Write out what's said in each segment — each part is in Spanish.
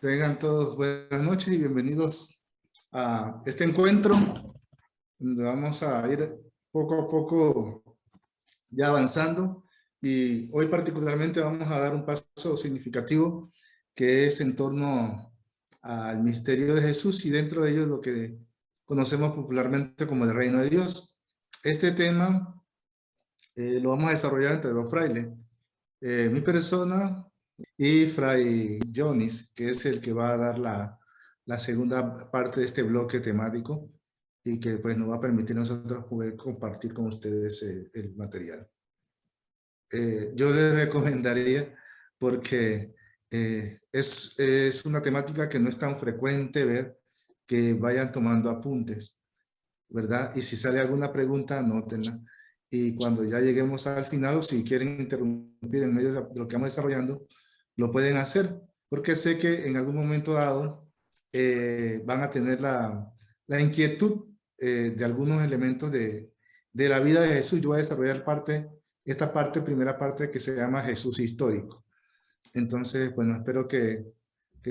Tengan todos buenas noches y bienvenidos a este encuentro donde vamos a ir poco a poco ya avanzando, y hoy particularmente vamos a dar un paso significativo que es en torno al misterio de Jesús y dentro de ello lo que conocemos popularmente como el reino de Dios. Este tema lo vamos a desarrollar entre dos frailes, mi persona y Fray Jonis, que es el que va a dar la segunda parte de este bloque temático y que pues nos va a permitir a nosotros poder compartir con ustedes el material. Yo les recomendaría, porque es una temática que no es tan frecuente ver, que vayan tomando apuntes, ¿verdad? Y si sale alguna pregunta, anótenla. Y cuando ya lleguemos al final, o si quieren interrumpir en medio de lo que vamos desarrollando, lo pueden hacer, porque sé que en algún momento dado van a tener la inquietud de algunos elementos de la vida de Jesús. Yo voy a desarrollar primera parte que se llama Jesús histórico. Entonces, bueno, espero que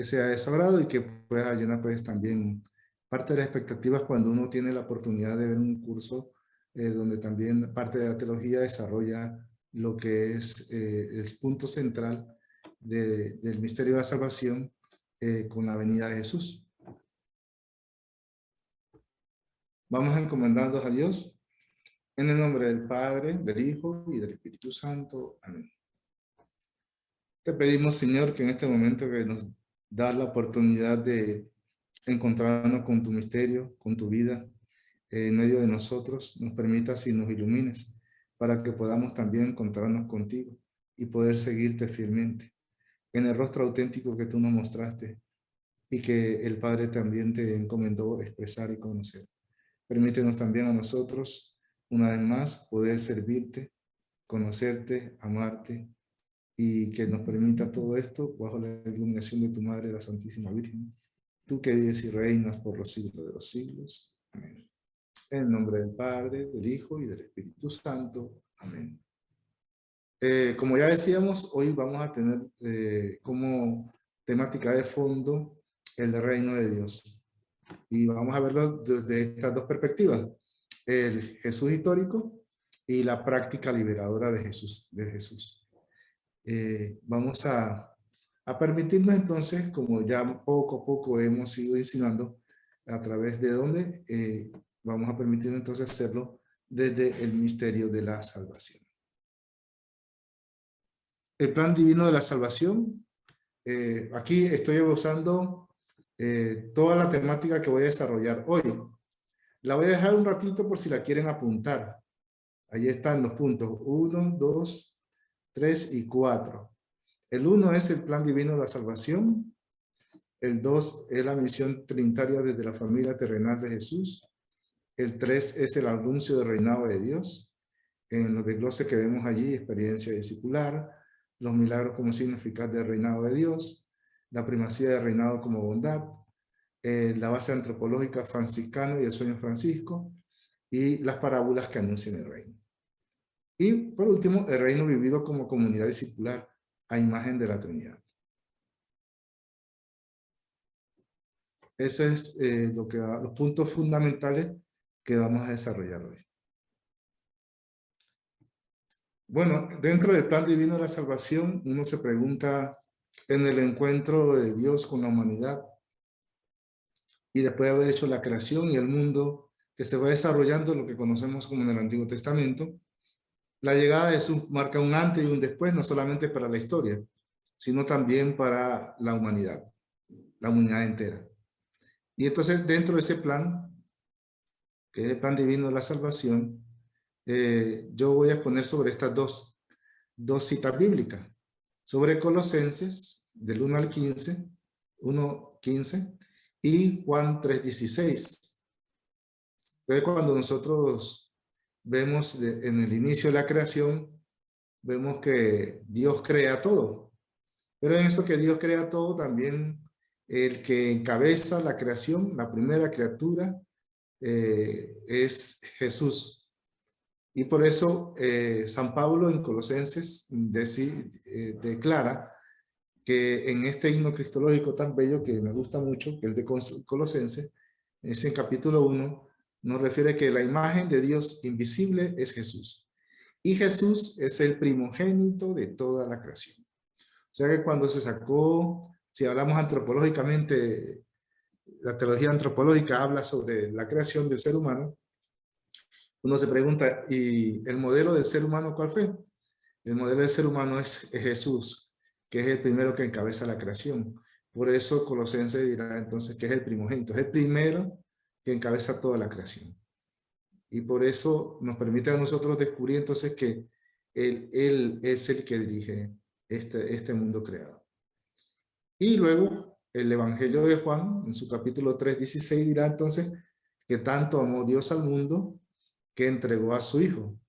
sea de su agrado y que pueda llenar pues también parte de las expectativas cuando uno tiene la oportunidad de ver un curso donde también parte de la teología desarrolla lo que es el punto central del misterio de la salvación con la venida de Jesús. Vamos encomendándonos a Dios en el nombre del Padre, del Hijo y del Espíritu Santo. Amén. Te pedimos, Señor, que en este momento que nos das la oportunidad de encontrarnos con tu misterio, con tu vida, en medio de nosotros, nos permitas y nos ilumines para que podamos también encontrarnos contigo y poder seguirte fielmente en el rostro auténtico que tú nos mostraste y que el Padre también te encomendó expresar y conocer. Permítenos también a nosotros, una vez más, poder servirte, conocerte, amarte, y que nos permita todo esto bajo la iluminación de tu Madre, la Santísima Virgen, tú que vives y reinas por los siglos de los siglos. Amén. En el nombre del Padre, del Hijo y del Espíritu Santo. Amén. Como ya decíamos, hoy vamos a tener como temática de fondo el reino de Dios. Y vamos a verlo desde estas dos perspectivas: el Jesús histórico y la práctica liberadora de Jesús. Vamos a permitirnos entonces, como ya poco a poco hemos ido insinuando, a través de donde vamos a permitirnos entonces hacerlo desde el misterio de la salvación. El plan divino de la salvación. Aquí estoy usando toda la temática que voy a desarrollar hoy. La voy a dejar un ratito por si la quieren apuntar. Ahí están los puntos 1, 2, 3 y 4. El 1 es el plan divino de la salvación. El 2 es la misión trinitaria desde la familia terrenal de Jesús. El 3 es el anuncio del reinado de Dios. En los desgloses que vemos allí, experiencia discipular, los milagros como signo eficaz del reinado de Dios, la primacía del reinado como bondad, la base antropológica franciscana y el sueño francisco, y las parábolas que anuncian el reino. Y por último, el reino vivido como comunidad discipular a imagen de la Trinidad. Ese es los puntos fundamentales que vamos a desarrollar hoy. Bueno, dentro del plan divino de la salvación, uno se pregunta en el encuentro de Dios con la humanidad y después de haber hecho la creación y el mundo que se va desarrollando, lo que conocemos como en el Antiguo Testamento, la llegada de Jesús marca un antes y un después, no solamente para la historia, sino también para la humanidad entera. Y entonces dentro de ese plan, que es el plan divino de la salvación, yo voy a exponer sobre estas dos citas bíblicas, sobre Colosenses del 1 al 15, 1:15 y Juan 3:16. Entonces cuando nosotros vemos en el inicio de la creación, vemos que Dios crea todo, pero en eso que Dios crea todo, también el que encabeza la creación, la primera criatura, es Jesús. Y por eso San Pablo en Colosenses declara que en este himno cristológico tan bello que me gusta mucho, que es de Colosenses, es en capítulo 1, nos refiere que la imagen de Dios invisible es Jesús. Y Jesús es el primogénito de toda la creación. O sea que cuando se sacó, si hablamos antropológicamente, la teología antropológica habla sobre la creación del ser humano, uno se pregunta, ¿y el modelo del ser humano cuál fue? El modelo del ser humano es Jesús, que es el primero que encabeza la creación. Por eso Colosenses dirá entonces que es el primogénito, es el primero que encabeza toda la creación. Y por eso nos permite a nosotros descubrir entonces que Él es el que dirige este mundo creado. Y luego el Evangelio de Juan, en su capítulo 3:16, dirá entonces que tanto amó Dios al mundo que entregó a su Hijo,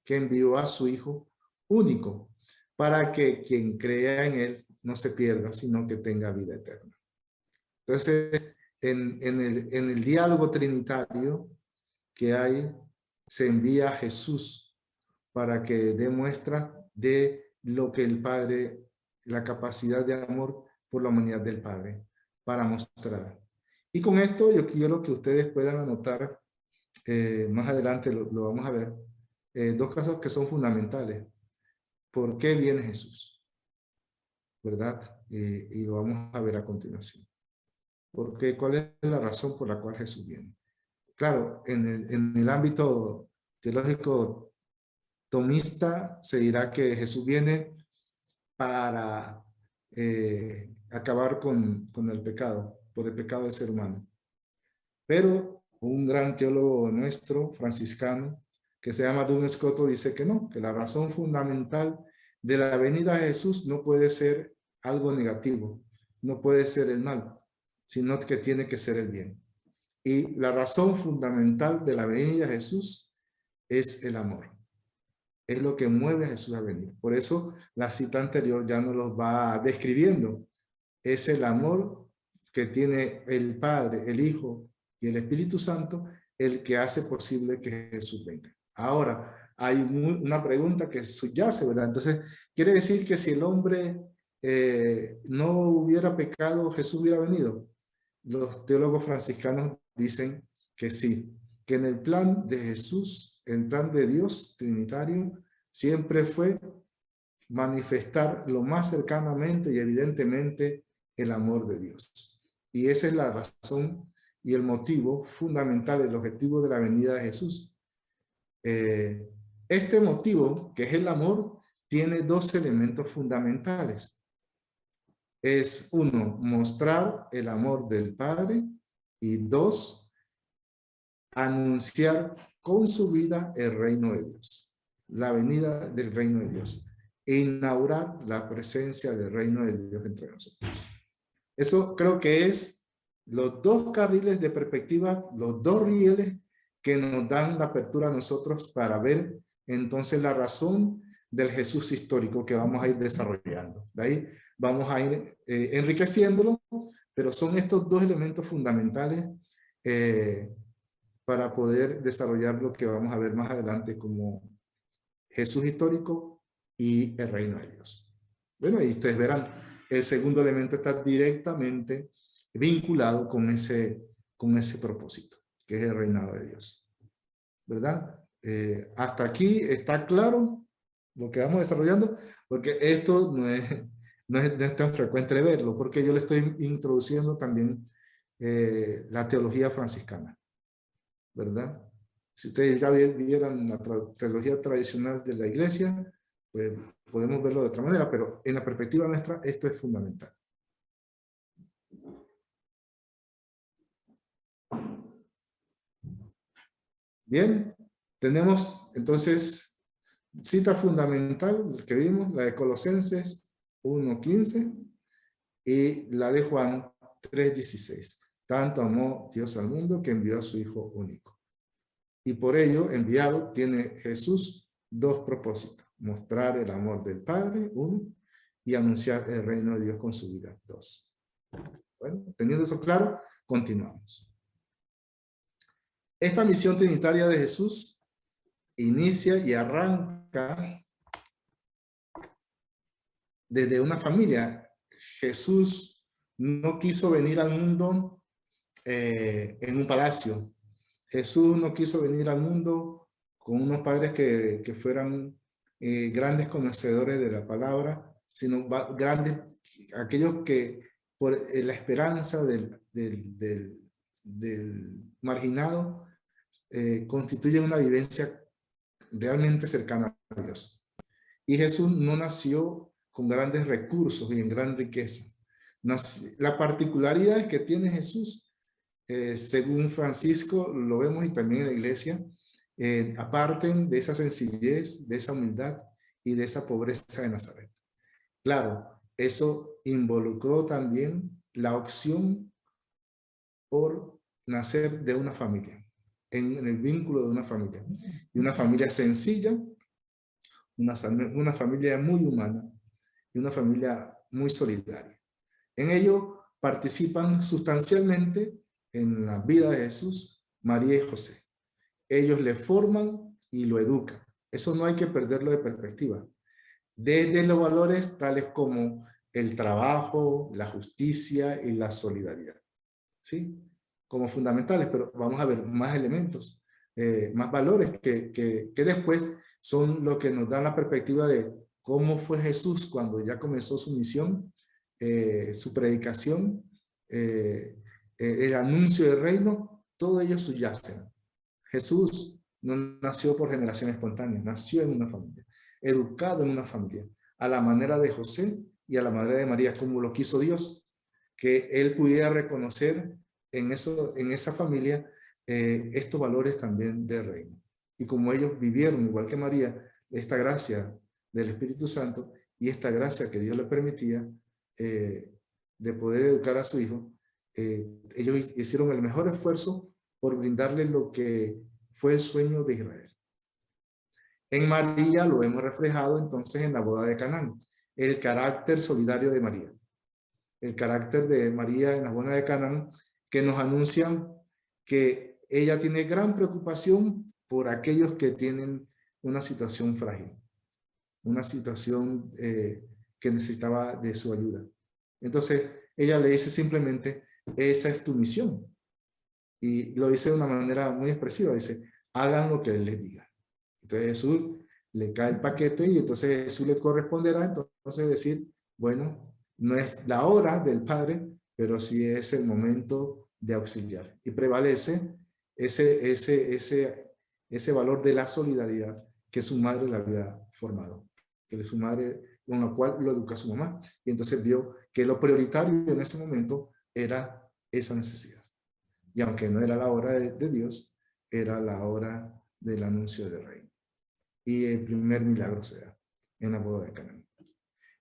que envió a su Hijo único, para que quien crea en Él no se pierda, sino que tenga vida eterna. Entonces, en el diálogo trinitario que hay, se envía a Jesús para que dé muestras de lo que el Padre, la capacidad de amor por la humanidad del Padre, para mostrar. Y con esto yo quiero que ustedes puedan anotar, más adelante lo vamos a ver, dos cosas que son fundamentales. ¿Por qué viene Jesús? ¿Verdad? Y lo vamos a ver a continuación. Porque ¿cuál es la razón por la cual Jesús viene? Claro, en el ámbito teológico tomista se dirá que Jesús viene para acabar con el pecado, por el pecado del ser humano. Pero un gran teólogo nuestro, franciscano, que se llama Duns Scoto, dice que no, que la razón fundamental de la venida de Jesús no puede ser algo negativo, no puede ser el mal, sino que tiene que ser el bien. Y la razón fundamental de la venida de Jesús es el amor. Es lo que mueve a Jesús a venir. Por eso la cita anterior ya nos lo va describiendo. Es el amor que tiene el Padre, el Hijo y el Espíritu Santo el que hace posible que Jesús venga. Ahora, hay una pregunta que subyace, ¿verdad? Entonces, quiere decir que si el hombre no hubiera pecado, Jesús hubiera venido. Los teólogos franciscanos dicen que sí, que en el plan de Jesús, el plan de Dios trinitario, siempre fue manifestar lo más cercanamente y evidentemente el amor de Dios. Y esa es la razón y el motivo fundamental, el objetivo de la venida de Jesús. Este motivo, que es el amor, tiene dos elementos fundamentales. Es uno, mostrar el amor del Padre, y dos, anunciar con su vida el reino de Dios, la venida del reino de Dios, e inaugurar la presencia del reino de Dios entre nosotros. Eso creo que es los dos carriles de perspectiva, los dos rieles que nos dan la apertura a nosotros para ver entonces la razón del Jesús histórico que vamos a ir desarrollando. De ahí vamos a ir enriqueciéndolo, pero son estos dos elementos fundamentales para poder desarrollar lo que vamos a ver más adelante como Jesús histórico y el reino de Dios. Bueno, y ustedes verán, el segundo elemento está directamente vinculado con ese propósito, que es el reinado de Dios. ¿Verdad? Hasta aquí está claro lo que vamos desarrollando, porque esto no es tan frecuente de verlo, porque yo le estoy introduciendo también la teología franciscana, ¿verdad? Si ustedes ya vieran la teología tradicional de la iglesia, pues podemos verlo de otra manera, pero en la perspectiva nuestra esto es fundamental. Bien, tenemos entonces cita fundamental que vimos, la de Colosenses 1:15 y la de Juan 3:16. Tanto amó Dios al mundo que envió a su Hijo único. Y por ello, enviado, tiene Jesús dos propósitos: mostrar el amor del Padre, uno, y anunciar el reino de Dios con su vida, dos. Bueno, teniendo eso claro, continuamos. Esta misión trinitaria de Jesús inicia y arranca desde una familia. Jesús no quiso venir al mundo en un palacio. Jesús no quiso venir al mundo con unos padres que fueran grandes conocedores de la palabra, sino grandes, aquellos que por la esperanza del marginado constituyen una vivencia realmente cercana a Dios. Y Jesús no nació con grandes recursos y en gran riqueza. La particularidad que tiene Jesús, según Francisco, lo vemos y también en la iglesia, aparte de esa sencillez, de esa humildad y de esa pobreza de Nazaret. Claro, eso involucró también la opción por nacer de una familia, en el vínculo de una familia. Y una familia sencilla, una familia muy humana y una familia muy solidaria. En ello participan sustancialmente en la vida de Jesús María y José. Ellos le forman y lo educan. Eso no hay que perderlo de perspectiva. Desde los valores tales como el trabajo, la justicia y la solidaridad, ¿sí? Como fundamentales, pero vamos a ver más elementos, más valores que después son lo que nos dan la perspectiva de cómo fue Jesús cuando ya comenzó su misión, su predicación, el anuncio del reino, todo ello subyace. Jesús no nació por generación espontánea, nació en una familia, educado en una familia, a la manera de José y a la manera de María, como lo quiso Dios, que él pudiera reconocer en esa familia estos valores también del reino. Y como ellos vivieron, igual que María, esta gracia del Espíritu Santo y esta gracia que Dios le permitía de poder educar a su hijo, ellos hicieron el mejor esfuerzo por brindarle lo que fue el sueño de Israel. En María lo hemos reflejado entonces en la boda de Canaán, el carácter solidario de María. El carácter de María en la boda de Canaán, que nos anuncian que ella tiene gran preocupación por aquellos que tienen una situación frágil, una situación que necesitaba de su ayuda. Entonces, ella le dice simplemente, esa es tu misión. Y lo dice de una manera muy expresiva, dice, hagan lo que él les diga. Entonces Jesús le cae el paquete y entonces Jesús le corresponderá entonces decir, bueno, no es la hora del Padre, pero sí es el momento de auxiliar. Y prevalece ese valor de la solidaridad que su madre le había formado, que su madre, con la cual lo educa su mamá. Y entonces vio que lo prioritario en ese momento era esa necesidad. Y aunque no era la hora de Dios, era la hora del anuncio del reino. Y el primer milagro se da en la boda de Canaán.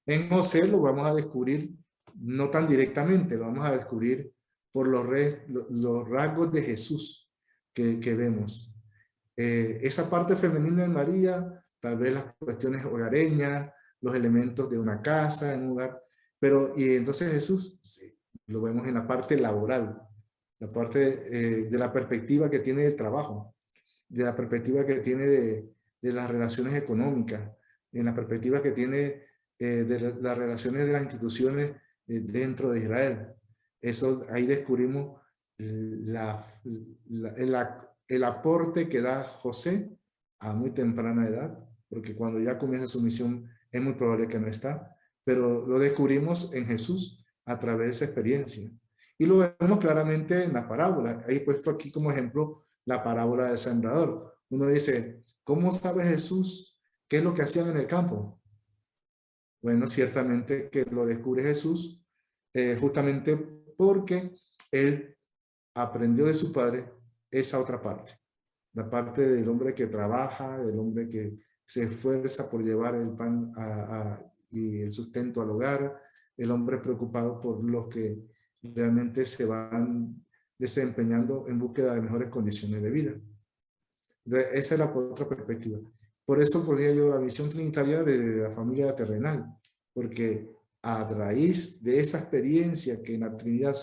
En José lo vamos a descubrir no tan directamente, lo vamos a descubrir por los rasgos de Jesús que vemos. Esa parte femenina de María, tal vez las cuestiones hogareñas, los elementos de una casa, en un hogar, pero y entonces Jesús, sí, lo vemos en la parte laboral, la parte de la perspectiva que tiene del trabajo, de la perspectiva que tiene de las relaciones económicas, en la perspectiva que tiene de las relaciones de las instituciones dentro de Israel. Eso, ahí descubrimos el aporte que da José a muy temprana edad, porque cuando ya comienza su misión es muy probable que no está, pero lo descubrimos en Jesús a través de esa experiencia. Y lo vemos claramente en la parábola. He puesto aquí como ejemplo la parábola del sembrador. Uno dice, ¿cómo sabe Jesús qué es lo que hacían en el campo? Bueno, ciertamente que lo descubre Jesús justamente porque él aprendió de su padre esa otra parte. La parte del hombre que trabaja, del hombre que se esfuerza por llevar el pan y el sustento al hogar, el hombre preocupado por los que realmente se van desempeñando en búsqueda de mejores condiciones de vida. Entonces, esa es la otra perspectiva. Por eso podría yo la visión trinitaria de la familia terrenal, porque a raíz de esa experiencia que en la Trinidad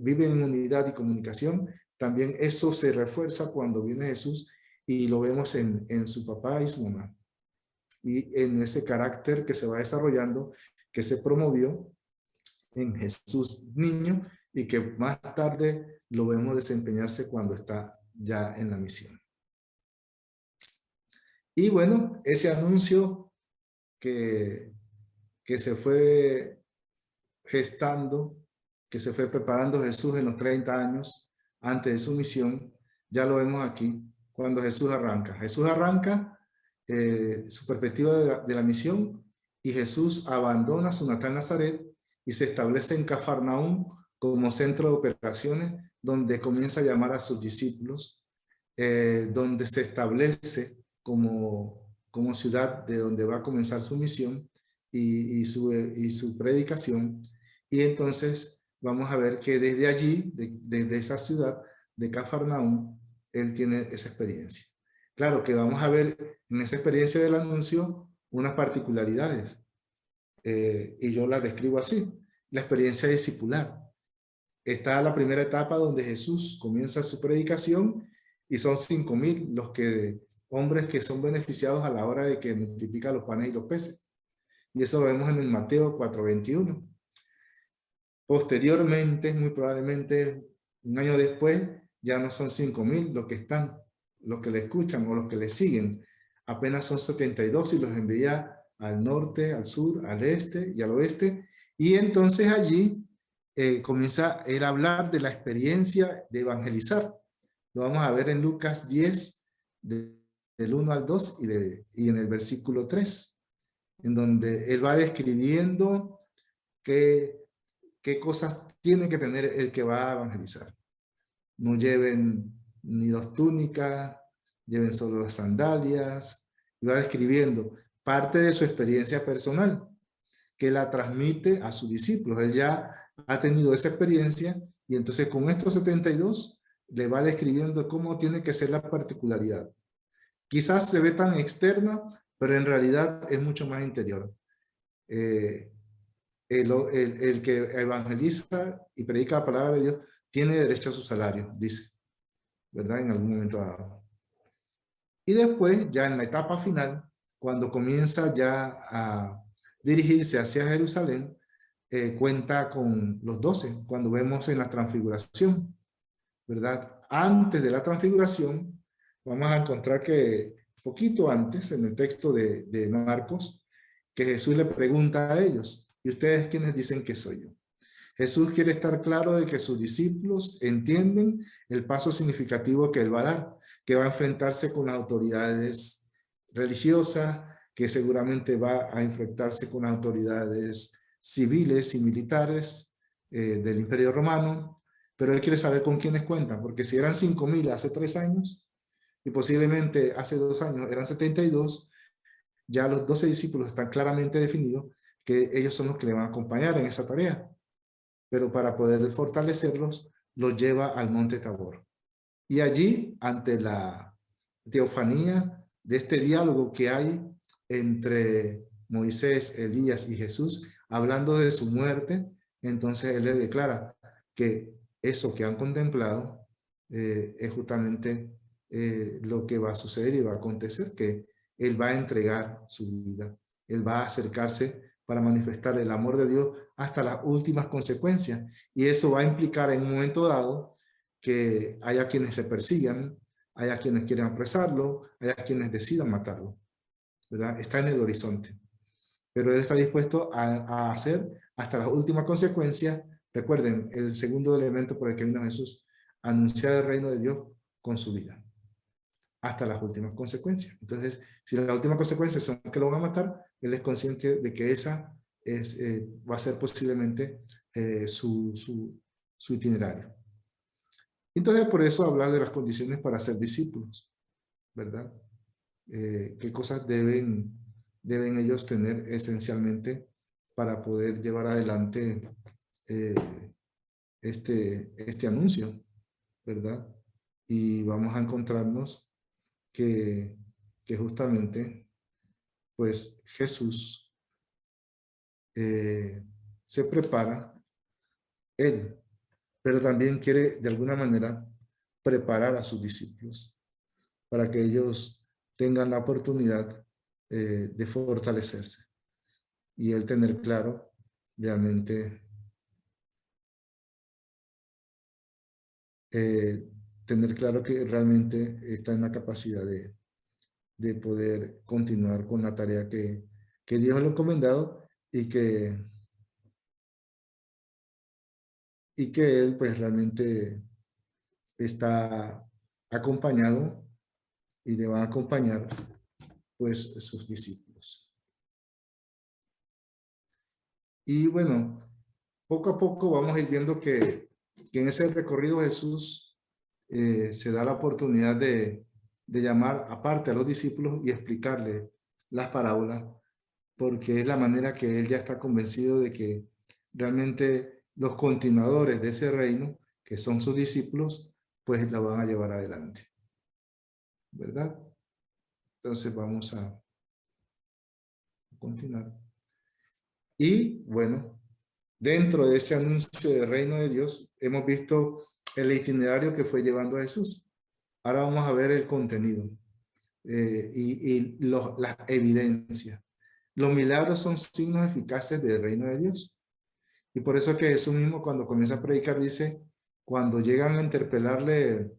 viven en unidad y comunicación, también eso se refuerza cuando viene Jesús y lo vemos en su papá y su mamá. Y en ese carácter que se va desarrollando, que se promovió en Jesús niño y que más tarde lo vemos desempeñarse cuando está ya en la misión. Y bueno, ese anuncio que se fue gestando, que se fue preparando Jesús en los 30 años antes de su misión, ya lo vemos aquí, cuando Jesús arranca. Jesús arranca su perspectiva de la misión y Jesús abandona su natal Nazaret y se establece en Cafarnaúm como centro de operaciones, donde comienza a llamar a sus discípulos, donde se establece como ciudad de donde va a comenzar su misión y su predicación. Y entonces vamos a ver que desde allí, desde esa ciudad de Cafarnaúm, él tiene esa experiencia. Claro que vamos a ver en esa experiencia del anuncio unas particularidades, y yo la describo así: la experiencia discipular. Está la primera etapa donde Jesús comienza su predicación y son 5,000 hombres que son beneficiados a la hora de que multiplica los panes y los peces. Y eso lo vemos en el Mateo 4:21. Posteriormente, muy probablemente un año después, ya no son 5,000 los que están, los que le escuchan o los que le siguen. Apenas son 72 y los envía al norte, al sur, al este y al oeste. Y entonces allí comienza él a hablar de la experiencia de evangelizar. Lo vamos a ver en Lucas 10, del 1 al 2 y en el versículo 3, en donde él va describiendo qué cosas tiene que tener el que va a evangelizar. No lleven ni 2 túnicas, lleven solo las sandalias. Y va describiendo parte de su experiencia personal, que la transmite a sus discípulos. Él ya ha tenido esa experiencia y entonces con estos 72 le va describiendo cómo tiene que ser la particularidad. Quizás se ve tan externa, pero en realidad es mucho más interior. El que evangeliza y predica la palabra de Dios tiene derecho a su salario, dice, ¿verdad? En algún momento dado. Y después, ya en la etapa final, cuando comienza ya a dirigirse hacia Jerusalén, cuenta con los 12, cuando vemos en la transfiguración, ¿verdad? Antes de la transfiguración, vamos a encontrar que poquito antes, en el texto de Marcos, que Jesús le pregunta a ellos: ¿y ustedes quiénes dicen que soy yo? Jesús quiere estar claro de que sus discípulos entienden el paso significativo que él va a dar, que va a enfrentarse con las autoridades religiosas, que seguramente va a enfrentarse con las autoridades civiles y militares del Imperio Romano, pero él quiere saber con quiénes cuentan, porque si eran 5,000 hace 3 años, y posiblemente hace 2 años eran 72, ya los 12 discípulos están claramente definidos que ellos son los que le van a acompañar en esa tarea. Pero para poder fortalecerlos, los lleva al monte Tabor. Y allí, ante la teofanía de este diálogo que hay entre Moisés, Elías y Jesús, hablando de su muerte, entonces él le declara que eso que han contemplado es justamente lo que va a suceder y va a acontecer, que él va a entregar su vida, él va a acercarse para manifestar el amor de Dios hasta las últimas consecuencias. Y eso va a implicar en un momento dado que haya quienes le persigan, haya quienes quieran apresarlo, haya quienes decidan matarlo, ¿verdad? Está en el horizonte. Pero él está dispuesto a hacer hasta las últimas consecuencias. Recuerden, el segundo elemento por el que vino Jesús: anunciar el reino de Dios con su vida, hasta las últimas consecuencias. Entonces, si las últimas consecuencias son que lo van a matar, él es consciente de que esa va a ser posiblemente su itinerario. Entonces, por eso hablar de las condiciones para ser discípulos, ¿verdad? ¿Qué cosas deben ellos tener esencialmente para poder llevar adelante este anuncio, ¿verdad? Y vamos a encontrarnos que justamente, pues Jesús se prepara, él, pero también quiere de alguna manera preparar a sus discípulos para que ellos tengan la oportunidad de fortalecerse y él tener claro realmente eh, tener claro que realmente está en la capacidad de poder continuar con la tarea que Dios le ha encomendado y que él pues realmente está acompañado y le van a acompañar pues sus discípulos. Y bueno, poco a poco vamos a ir viendo que en ese recorrido Jesús se da la oportunidad de llamar aparte a los discípulos y explicarles las parábolas, porque es la manera que él ya está convencido de que realmente los continuadores de ese reino, que son sus discípulos, pues la van a llevar adelante, ¿verdad? Entonces vamos a continuar. Y bueno, dentro de ese anuncio del reino de Dios, hemos visto el itinerario que fue llevando a Jesús. Ahora vamos a ver el contenido las evidencias. Los milagros son signos eficaces del reino de Dios. Y por eso que Jesús mismo cuando comienza a predicar dice, cuando llegan a interpelarle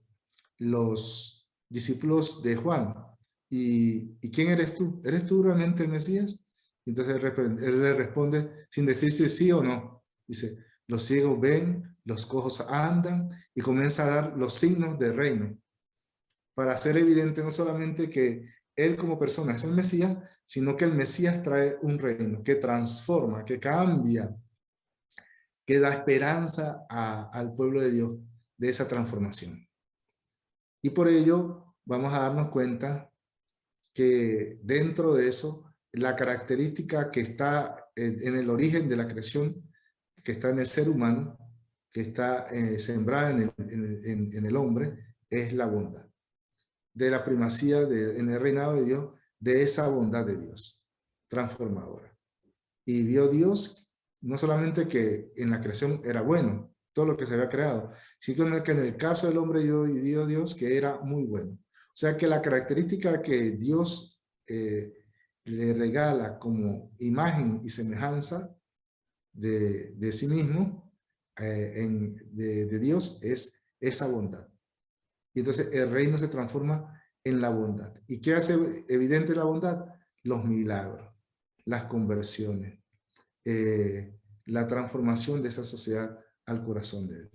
los discípulos de Juan, ¿y quién eres tú? ¿Eres tú realmente el Mesías? Entonces él le responde sin decir si sí o no. Dice, los ciegos ven, los cojos andan y comienza a dar los signos del reino. Para hacer evidente no solamente que él como persona es el Mesías, sino que el Mesías trae un reino que transforma, que cambia, que da esperanza al pueblo de Dios de esa transformación. Y por ello vamos a darnos cuenta que dentro de eso, la característica que está en el origen de la creación, que está en el ser humano, que está sembrada en el hombre, es la bondad. De la primacía en el reinado de Dios, de esa bondad de Dios, transformadora. Y vio Dios no solamente que en la creación era bueno, todo lo que se había creado, sino que en el caso del hombre vio Dios que era muy bueno. O sea que la característica que Dios le regala como imagen y semejanza de sí mismo, de Dios, es esa bondad. Y entonces el reino se transforma en la bondad. ¿Y qué hace evidente la bondad? Los milagros, las conversiones, la transformación de esa sociedad al corazón de él.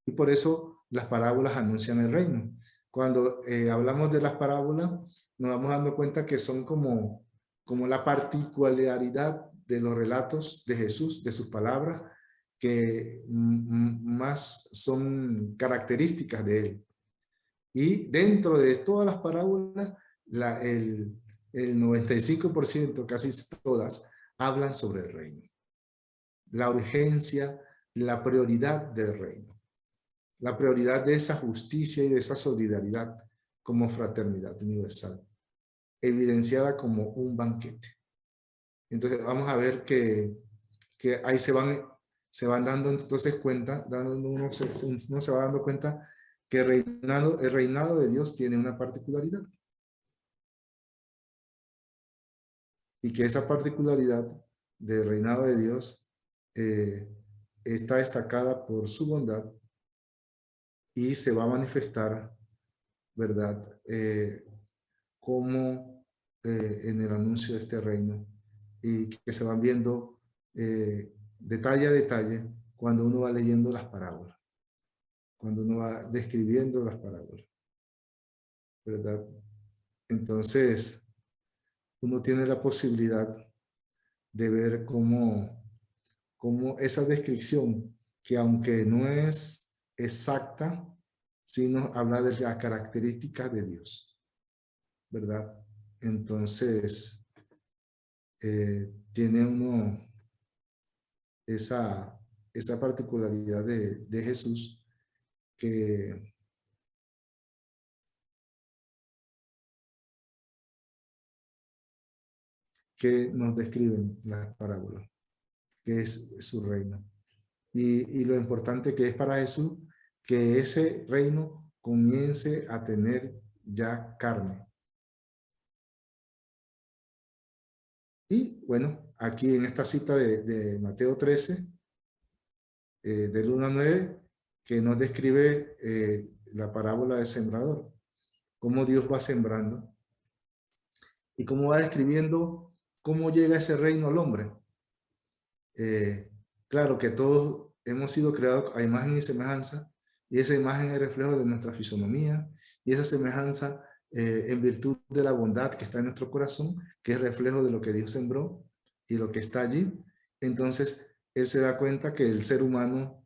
Y por eso las parábolas anuncian el reino. Cuando hablamos de las parábolas, nos vamos dando cuenta que son como la particularidad de los relatos de Jesús, de sus palabras, que más son características de él. Y dentro de todas las parábolas, el 95%, casi todas, hablan sobre el reino. La urgencia, la prioridad del reino. La prioridad de esa justicia y de esa solidaridad como fraternidad universal, evidenciada como un banquete. Entonces vamos a ver que ahí se van dando entonces cuenta, uno se va dando cuenta que el reinado de Dios tiene una particularidad. Y que esa particularidad del reinado de Dios está destacada por su bondad y se va a manifestar, ¿verdad? Como en el anuncio de este reino y que se van viendo detalle a detalle cuando uno va leyendo las parábolas, cuando uno va describiendo las parábolas, ¿verdad? Entonces, uno tiene la posibilidad de ver cómo esa descripción, que aunque no es exacta, sí nos habla de las características de Dios, ¿verdad? Entonces, tiene uno esa particularidad de Jesús que nos describen las parábolas, que es su reino. Y lo importante que es para Jesús, que ese reino comience a tener ya carne. Y bueno, aquí en esta cita de Mateo 13, del 1 al 9, que nos describe la parábola del sembrador, cómo Dios va sembrando y cómo va describiendo cómo llega ese reino al hombre. Claro que todos hemos sido creados a imagen y semejanza, y esa imagen es reflejo de nuestra fisonomía, y esa semejanza en virtud de la bondad que está en nuestro corazón, que es reflejo de lo que Dios sembró y lo que está allí. Entonces, él se da cuenta que el ser humano,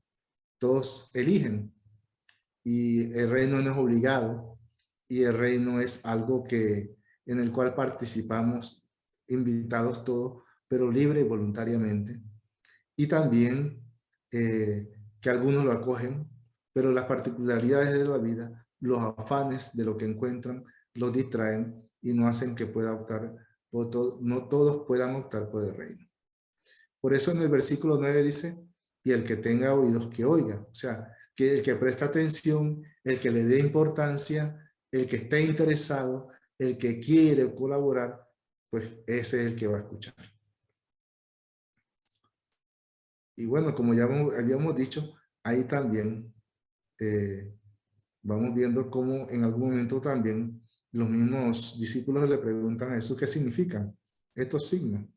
todos eligen, y el reino no es obligado, y el reino es algo en el cual participamos, invitados todos, pero libre y voluntariamente. Y también que algunos lo acogen, pero las particularidades de la vida, los afanes de lo que encuentran, los distraen y no hacen que pueda optar, no todos puedan optar por el reino. Por eso en el versículo 9 dice, y el que tenga oídos que oiga, o sea, que el que presta atención, el que le dé importancia, el que esté interesado, el que quiere colaborar, pues ese es el que va a escuchar. Y bueno, como ya habíamos dicho, ahí también vamos viendo cómo en algún momento también los mismos discípulos le preguntan a Jesús qué significan estos signos.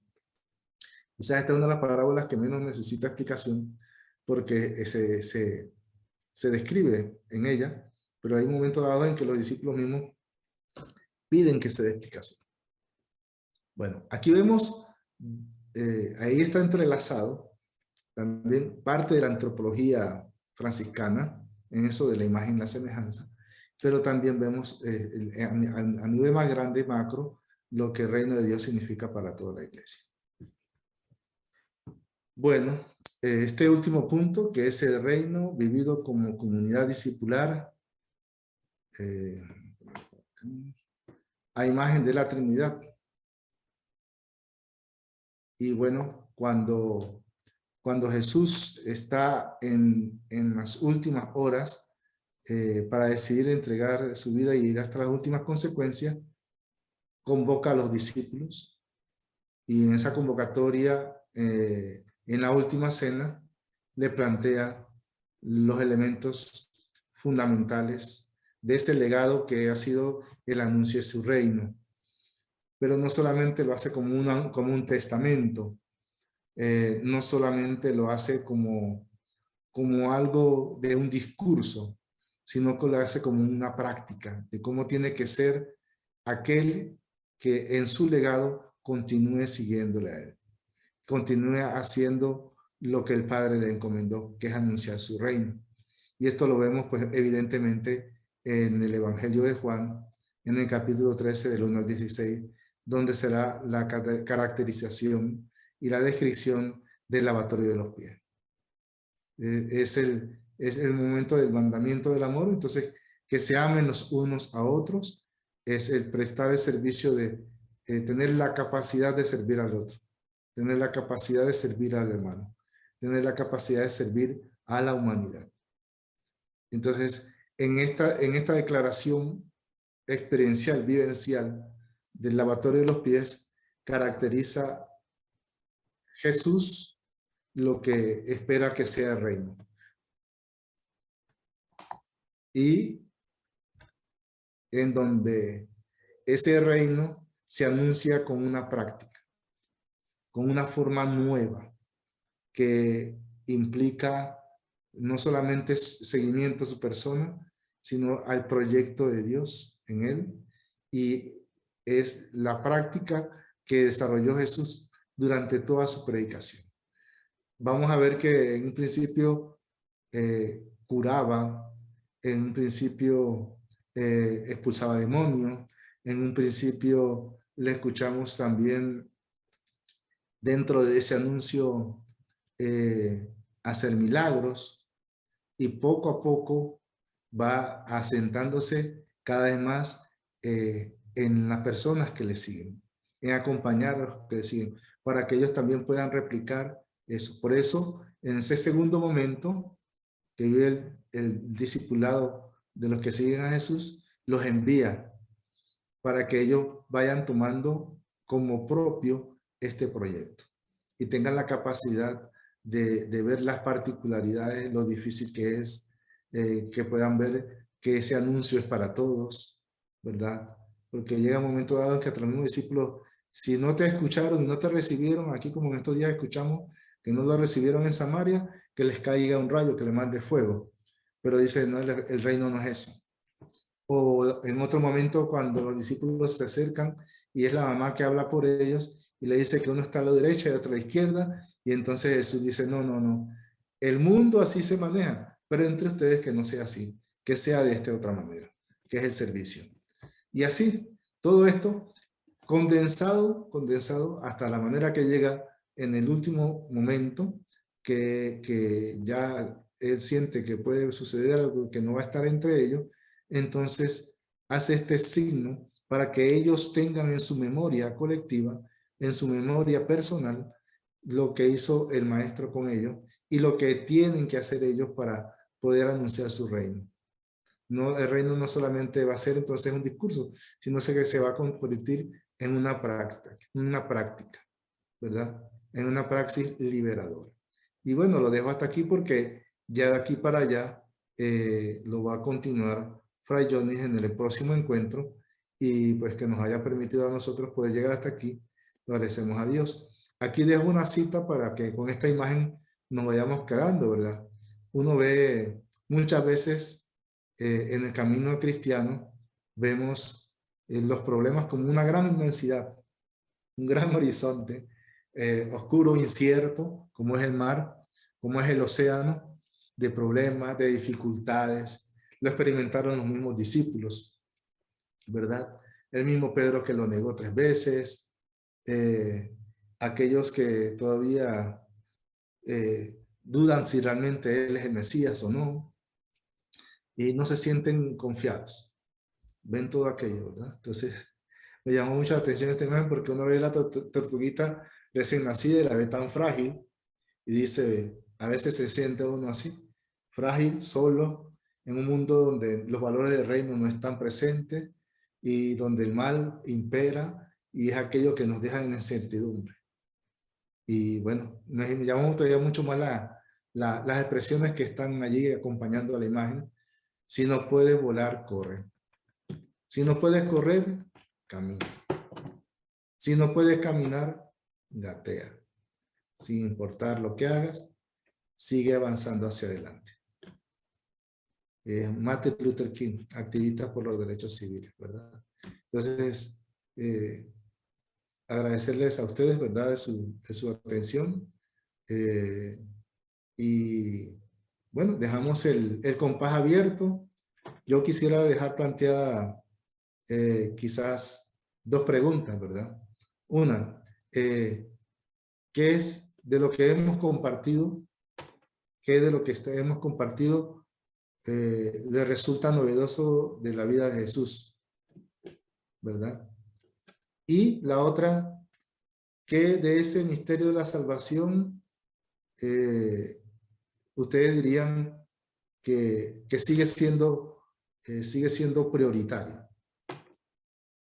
Quizás esta es una de las parábolas que menos necesita explicación porque se describe en ella, pero hay un momento dado en que los discípulos mismos piden que se dé explicación. Bueno, aquí vemos, ahí está entrelazado también parte de la antropología franciscana, en eso de la imagen y la semejanza, pero también vemos a nivel más grande, macro, lo que el reino de Dios significa para toda la iglesia. Bueno, este último punto, que es el reino vivido como comunidad discipular, a imagen de la Trinidad. Y bueno, cuando Jesús está en las últimas horas para decidir entregar su vida y ir hasta las últimas consecuencias, convoca a los discípulos y en esa convocatoria, en la última cena, le plantea los elementos fundamentales de este legado que ha sido el anuncio de su reino. Pero no solamente lo hace como un testamento, no solamente lo hace como algo de un discurso, sino que lo hace como una práctica de cómo tiene que ser aquel que en su legado continúe siguiéndole a él, continúe haciendo lo que el Padre le encomendó, que es anunciar su reino. Y esto lo vemos pues evidentemente en el Evangelio de Juan, en el capítulo 13 del 1 al 16, donde será la caracterización y la descripción del lavatorio de los pies. Es el momento del mandamiento del amor. Entonces, que se amen los unos a otros es el prestar el servicio de tener la capacidad de servir al otro, tener la capacidad de servir al hermano, tener la capacidad de servir a la humanidad. Entonces, en esta declaración experiencial, vivencial del lavatorio de los pies, caracteriza Jesús lo que espera que sea el reino. Y en donde ese reino se anuncia con una práctica, con una forma nueva que implica no solamente seguimiento a su persona, sino al proyecto de Dios en él. Y es la práctica que desarrolló Jesús durante toda su predicación. Vamos a ver que en un principio curaba, en un principio expulsaba demonios, en un principio le escuchamos también dentro de ese anuncio hacer milagros, y poco a poco va asentándose cada vez más en las personas que le siguen, en acompañar a los que le siguen, para que ellos también puedan replicar eso. Por eso, en ese segundo momento que vive el discipulado de los que siguen a Jesús, los envía para que ellos vayan tomando como propio este proyecto y tengan la capacidad de ver las particularidades, lo difícil que es, que puedan ver que ese anuncio es para todos, ¿verdad? Porque llega un momento dado en que a los mismos discípulos, si no te escucharon y no te recibieron, aquí como en estos días escuchamos que no lo recibieron en Samaria, que les caiga un rayo, que le mande fuego. Pero dice, no, el reino no es eso. O en otro momento cuando los discípulos se acercan y es la mamá que habla por ellos y le dice que uno está a la derecha y otro a la izquierda, y entonces Jesús dice, no, no, no, el mundo así se maneja, pero entre ustedes que no sea así, que sea de esta otra manera, que es el servicio. Y así, todo esto condensado hasta la manera que llega en el último momento, que ya él siente que puede suceder algo que no va a estar entre ellos, entonces hace este signo para que ellos tengan en su memoria colectiva, en su memoria personal, lo que hizo el maestro con ellos y lo que tienen que hacer ellos para poder anunciar su reino. No, el reino no solamente va a ser entonces un discurso, sino que se va a convertir en una práctica, ¿verdad? En una praxis liberadora. Y bueno, lo dejo hasta aquí porque ya de aquí para allá lo va a continuar Fray Johnny en el próximo encuentro, y pues que nos haya permitido a nosotros poder llegar hasta aquí. Lo agradecemos a Dios. Aquí dejo una cita para que con esta imagen nos vayamos quedando, ¿verdad? Uno ve muchas veces en el camino cristiano, vemos los problemas como una gran inmensidad, un gran horizonte, oscuro, incierto, como es el mar, como es el océano, de problemas, de dificultades. Lo experimentaron los mismos discípulos, ¿verdad? El mismo Pedro que lo negó 3 veces, aquellos que todavía dudan si realmente él es el Mesías o no, y no se sienten confiados. Ven todo aquello, ¿verdad? Entonces, me llamó mucha atención esta imagen porque uno ve la tortuguita recién nacida y la ve tan frágil y dice, a veces se siente uno así, frágil, solo, en un mundo donde los valores del reino no están presentes y donde el mal impera y es aquello que nos deja en incertidumbre. Y bueno, me llamó todavía mucho más las expresiones que están allí acompañando a la imagen. Si no puedes volar, corre. Si no puedes correr, camina. Si no puedes caminar, gatea. Sin importar lo que hagas, sigue avanzando hacia adelante. Martin Luther King, activista por los derechos civiles, ¿verdad? Entonces, agradecerles a ustedes, ¿verdad? De su atención. Y bueno, dejamos el compás abierto. Yo quisiera dejar planteada quizás 2 preguntas, ¿verdad? Una, ¿qué es de lo que hemos compartido? ¿Qué de lo que hemos compartido le resulta novedoso de la vida de Jesús? ¿Verdad? Y la otra, ¿qué de ese misterio de la salvación ustedes dirían que sigue siendo prioritario?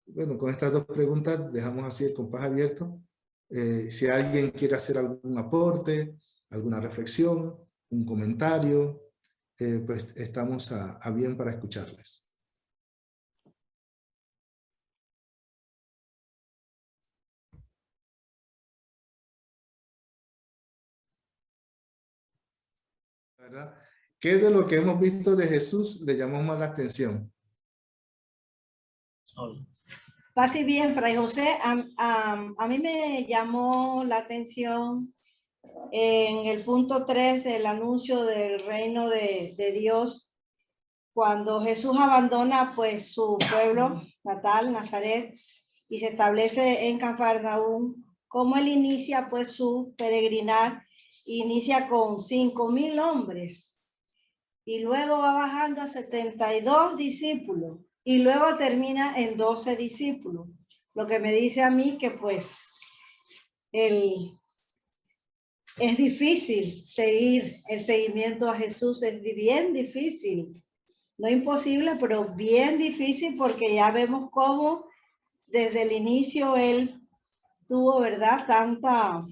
Bueno, con estas 2 preguntas dejamos así el compás abierto. Si alguien quiere hacer algún aporte, alguna reflexión, un comentario, pues estamos a bien para escucharles. ¿Verdad? ¿Qué de lo que hemos visto de Jesús le llamó más la atención? Pase bien, Fray José. A mí me llamó la atención en el punto 3 del anuncio del reino de Dios, cuando Jesús abandona pues su pueblo natal, Nazaret, y se establece en Cafarnaúm, cómo él inicia pues su peregrinar, inicia con 5,000 hombres y luego va bajando a 72 discípulos y luego termina en 12 discípulos. Lo que me dice a mí que pues es difícil seguir el seguimiento a Jesús, es bien difícil. No imposible, pero bien difícil, porque ya vemos cómo desde el inicio él tuvo, ¿verdad?, tanta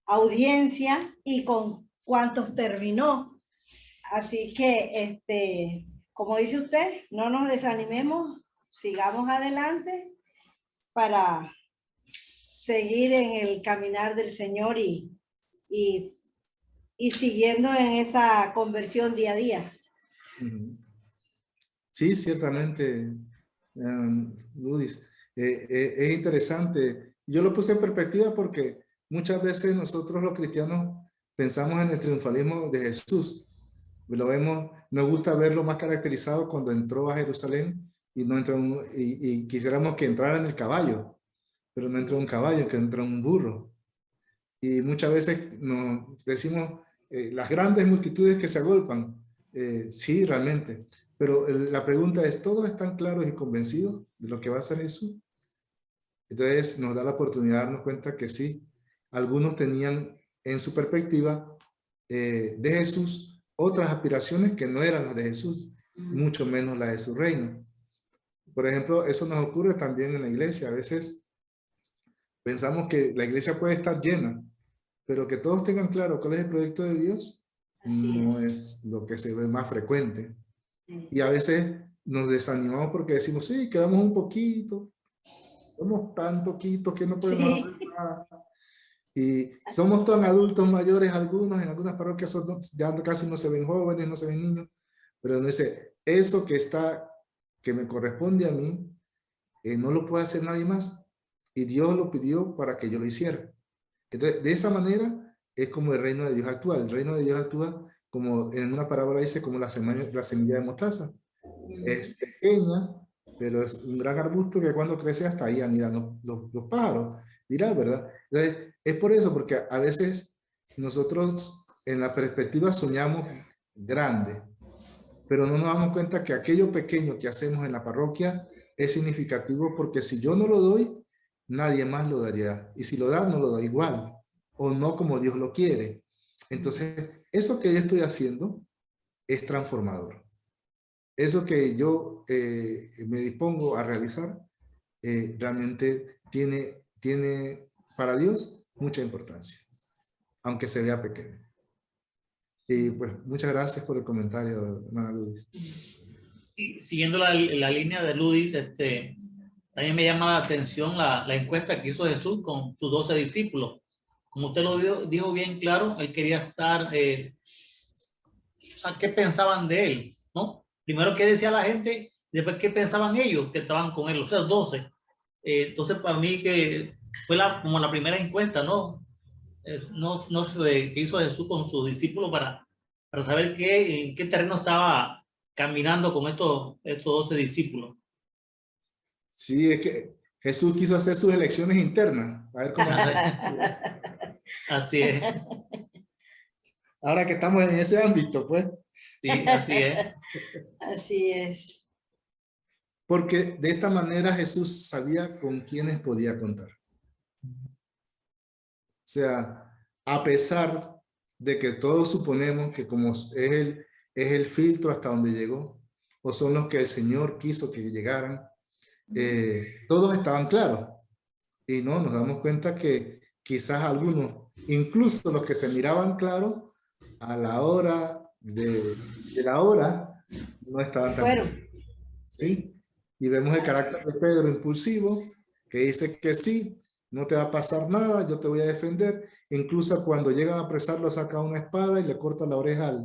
audiencia y con cuántos terminó. Así que, como dice usted, no nos desanimemos, sigamos adelante para seguir en el caminar del Señor y siguiendo en esta conversión día a día. Sí, ciertamente, Ludis. Es interesante. Yo lo puse en perspectiva porque muchas veces nosotros los cristianos pensamos en el triunfalismo de Jesús. Lo vemos, nos gusta verlo más caracterizado cuando entró a Jerusalén y no entró y quisiéramos que entrara en el caballo, pero no entró en un caballo, que entró en un burro. Y muchas veces nos decimos las grandes multitudes que se agolpan. Sí, realmente. Pero la pregunta es, ¿todos están claros y convencidos de lo que va a hacer Jesús? Entonces nos da la oportunidad de darnos cuenta que sí, algunos tenían en su perspectiva de Jesús otras aspiraciones que no eran las de Jesús, mucho menos las de su reino. Por ejemplo, eso nos ocurre también en la iglesia. A veces pensamos que la iglesia puede estar llena, pero que todos tengan claro cuál es el proyecto de Dios, no es lo que se ve más frecuente. Y a veces nos desanimamos porque decimos, sí, quedamos un poquito, somos tan poquitos que no podemos hacer nada. Y somos tan adultos mayores algunos, en algunas parroquias ya casi no se ven jóvenes, no se ven niños, pero no dice, eso que me corresponde a mí, no lo puede hacer nadie más. Y Dios lo pidió para que yo lo hiciera. Entonces, de esa manera es como el reino de Dios actúa. El reino de Dios actúa como en una parábola dice, como la semilla de mostaza. Es pequeña, pero es un gran arbusto que cuando crece hasta ahí anidan los pájaros. Dirá, ¿verdad? Entonces, es por eso, porque a veces nosotros en la perspectiva soñamos grande, pero no nos damos cuenta que aquello pequeño que hacemos en la parroquia es significativo porque si yo no lo doy, nadie más lo daría. Y si lo da, no lo da igual o no como Dios lo quiere. Entonces, eso que yo estoy haciendo es transformador. Eso que yo me dispongo a realizar realmente tiene para Dios mucha importancia, aunque se vea pequeño. Y pues muchas gracias por el comentario, hermana Ludis. Y siguiendo la línea de Ludis, también me llama la atención la encuesta que hizo Jesús con sus 12 discípulos. Como usted lo dijo bien claro, él quería estar, o sea, ¿qué pensaban de él? ¿No? Primero, ¿qué decía la gente? Después, ¿qué pensaban ellos que estaban con él? O sea, 12. Entonces, para mí que fue como la primera encuesta, ¿no? Que hizo Jesús con sus discípulos para saber en qué terreno estaba caminando con estos 12 discípulos. Sí, es que Jesús quiso hacer sus elecciones internas. A ver cómo. Así es. Ahora que estamos en ese ámbito, pues. Sí, así es. Así es. Porque de esta manera Jesús sabía con quiénes podía contar. O sea, a pesar de que todos suponemos que como es el filtro hasta donde llegó, o son los que el Señor quiso que llegaran, todos estaban claros. Y no, nos damos cuenta que quizás algunos, incluso los que se miraban claros, a la hora de la hora, no estaban tan claros. ¿Sí? Y vemos el carácter de Pedro impulsivo, que dice que sí, no te va a pasar nada, yo te voy a defender. Incluso cuando llegan a apresarlo, saca una espada y le corta la oreja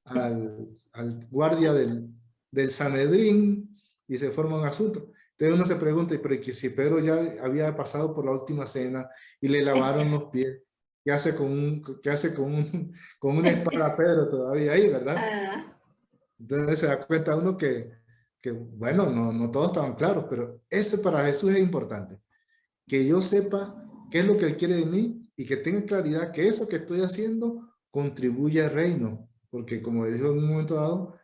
al guardia del Sanedrín y se forma un asunto. Entonces uno se pregunta, pero que si Pedro ya había pasado por la última cena y le lavaron los pies, ¿qué hace con una espada a Pedro todavía ahí, verdad? Entonces se da cuenta uno que bueno, no todos estaban claros, pero eso para Jesús es importante. Que yo sepa qué es lo que Él quiere de mí y que tenga claridad que eso que estoy haciendo contribuye al reino. Porque como dijo en un momento dado,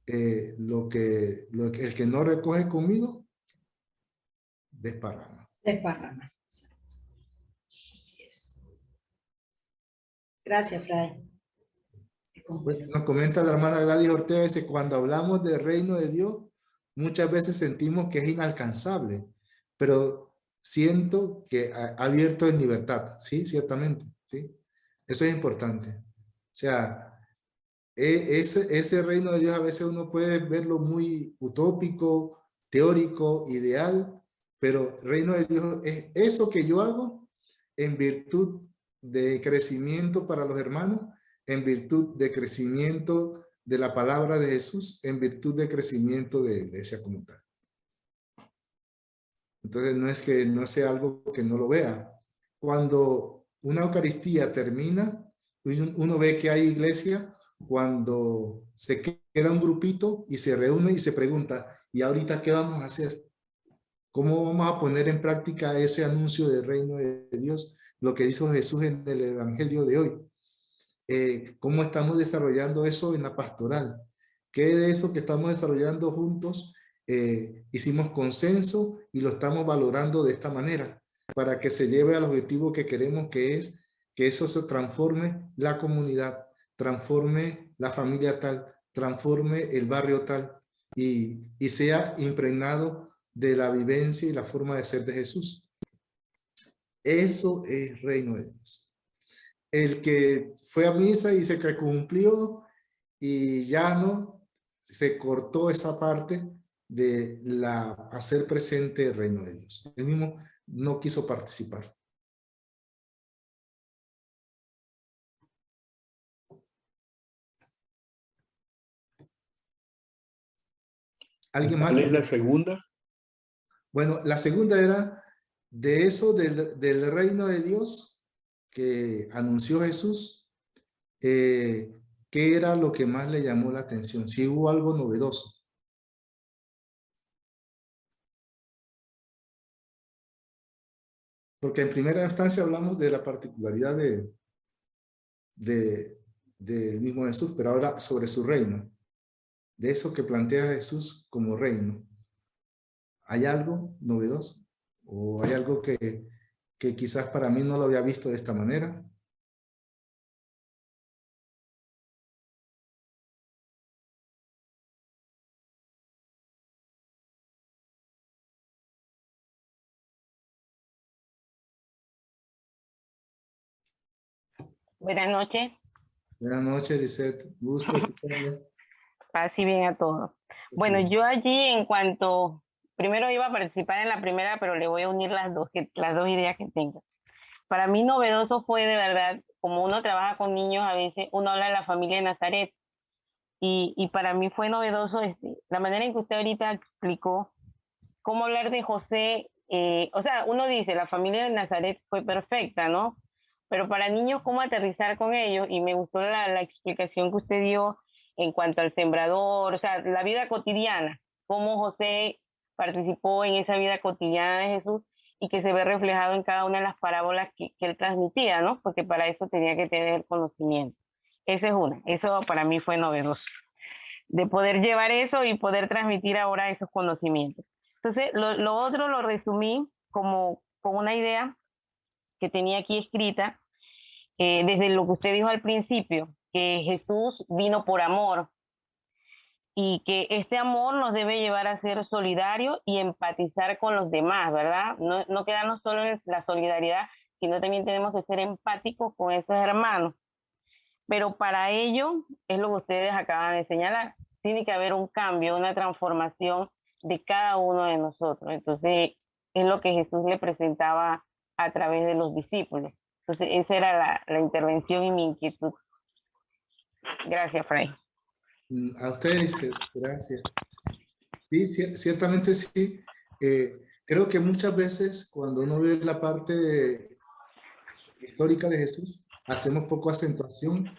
el que no recoge conmigo, desparrama. Desparrama. Así es. Gracias, Fray. Bueno, nos comenta la hermana Gladys Ortega, dice, cuando hablamos del reino de Dios, muchas veces sentimos que es inalcanzable, pero siento que ha abierto en libertad, sí, ciertamente, sí. Eso es importante. O sea, Ese reino de Dios a veces uno puede verlo muy utópico, teórico, ideal, pero el reino de Dios es eso que yo hago en virtud de crecimiento para los hermanos, en virtud de crecimiento de la palabra de Jesús, en virtud de crecimiento de la iglesia como tal. Entonces no es que no sea algo que no lo vea. Cuando una Eucaristía termina, uno ve que hay iglesia cuando se queda un grupito y se reúne y se pregunta, ¿y ahorita qué vamos a hacer? ¿Cómo vamos a poner en práctica ese anuncio del reino de Dios? Lo que dijo Jesús en el evangelio de hoy. ¿Cómo estamos desarrollando eso en la pastoral? ¿Qué de eso que estamos desarrollando juntos hicimos consenso y lo estamos valorando de esta manera para que se lleve al objetivo que queremos, que es que eso se transforme la comunidad, transforme la familia tal, transforme el barrio tal y sea impregnado de la vivencia y la forma de ser de Jesús? Eso es reino de Dios. El que fue a misa y se cumplió y ya no, se cortó esa parte de hacer presente el reino de Dios. Él mismo no quiso participar. ¿Alguien más? ¿Cuál es la segunda? Bueno, la segunda era de eso del reino de Dios que anunció Jesús. ¿Qué era lo que más le llamó la atención? Si hubo algo novedoso. Porque en primera instancia hablamos de la particularidad del mismo Jesús, pero ahora sobre su reino. De eso que plantea Jesús como reino. ¿Hay algo novedoso? ¿O hay algo que quizás para mí no lo había visto de esta manera? Buenas noches. Buenas noches, Lisette. Gusto. Paz y bien a todos. Bueno, Sí. yo allí en cuanto, primero iba a participar en la primera, pero le voy a unir las dos ideas que tengo. Para mí novedoso fue de verdad, como uno trabaja con niños, a veces uno habla de la familia de Nazaret. Y para mí fue novedoso la manera en que usted ahorita explicó cómo hablar de José. O sea, uno dice, la familia de Nazaret fue perfecta, ¿no? Pero para niños, ¿cómo aterrizar con ellos? Y me gustó la explicación que usted dio en cuanto al sembrador, o sea, la vida cotidiana, cómo José participó en esa vida cotidiana de Jesús y que se ve reflejado en cada una de las parábolas que él transmitía, ¿no? Porque para eso tenía que tener conocimiento. Esa es una, eso para mí fue novedoso, de poder llevar eso y poder transmitir ahora esos conocimientos. Entonces, lo otro lo resumí como una idea que tenía aquí escrita, desde lo que usted dijo al principio, que Jesús vino por amor y que este amor nos debe llevar a ser solidarios y empatizar con los demás, ¿verdad? No quedarnos solo en la solidaridad, sino también tenemos que ser empáticos con esos hermanos. Pero para ello, es lo que ustedes acaban de señalar, tiene que haber un cambio, una transformación de cada uno de nosotros. Entonces, es lo que Jesús le presentaba a través de los discípulos. Entonces, esa era la intervención y mi inquietud. Gracias, Fray. A ustedes, gracias. Sí, ciertamente sí. Creo que muchas veces cuando uno ve la parte histórica de Jesús, hacemos poco acentuación